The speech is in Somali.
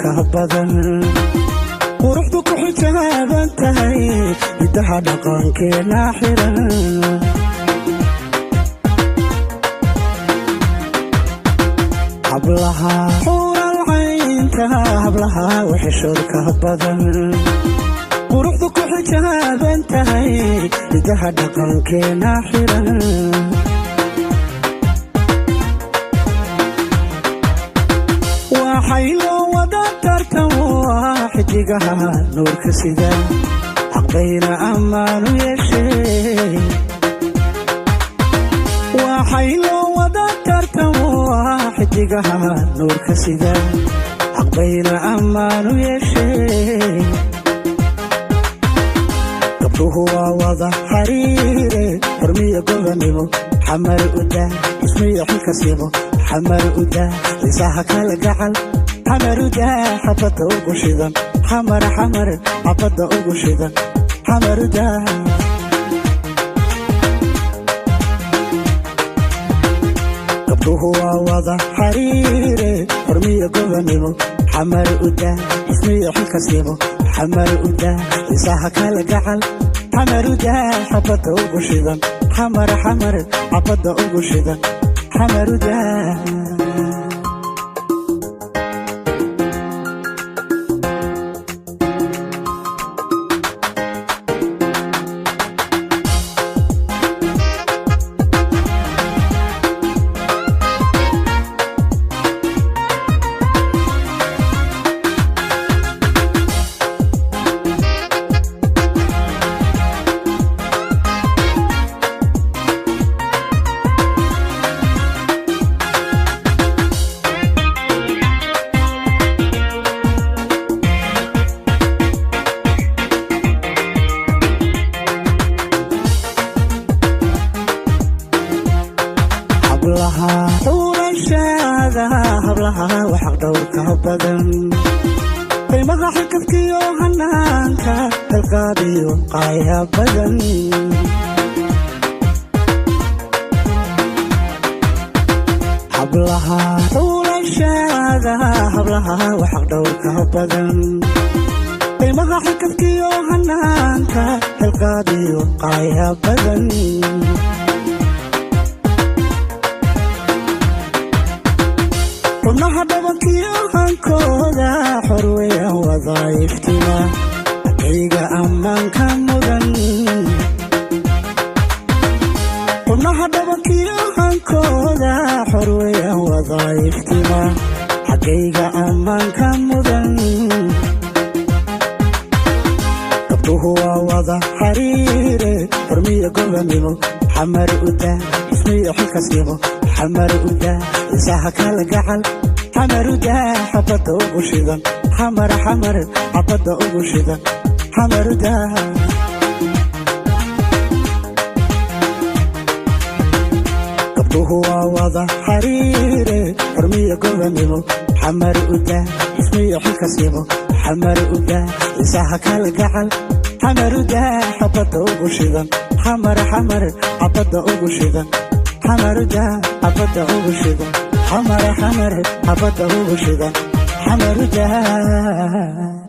ka badan quruxdu ku xijaaban tahay hidaha dhaqankeena xiran hablaha xural caynta hablaha wixishod ka badan quruxdu ku xijaaban tahay hidaha dhaqankeena xiran waxaylo wada tartamo xidigaha nuurka sida xaqbayna ammaanu yeeshay waxaylo wada tartamo xidigaha nuurka sida xaqbayna ammaanu yeeshay gabdhuhu waa wada xariire hormiya gobanimo xamar uda ismiya xilka sibo حمر ودا لساها كلا جعل حمر ودا حبت أوجشيدا حمر حبت أوجشيدا حمر ودا قبله وضع حريري فرمية جوانيمو حمر ودا اسمي حلك سيبو حمر ودا لساها كلا جعل حمر ودا حبت أوجشيدا حمر حبت أوجشيدا حمر ودا hablaha xurashada hablaha waxa dhowrka badan qiimaha xilkafkiyo hanaanka dalqaadiyo qaaya badan hablaha xurashada hablaha waxa dhowrka badan qiimaha xilkafkiyo hanaanka dalqaadiyo qaaya badan ونها دبكي أهانكودا حروية وظايفتنا أكيغا أمان كمدن ونها دبكي أهانكودا حروية وظايفتنا أكيغا أمان كمدن قبله وضع حريري فرمية قلنيمو حمر ودا اسمي حلك سيبو حمر ودا لساها كلا جعل حمر ودا حبت أوجشيدا حمر حبت أوجشيدا حمر ودا قبله وضع حريري فرمية قلنيمو حمر ودا اسمي حلك سيبو حمر ودا لساها كلا جعل حمر ودا حبت أوجشيدا حمر حبت أوجشيدا حمر ودا حبت أوجشيدا حمر حبت أوجشيدا حمر ودا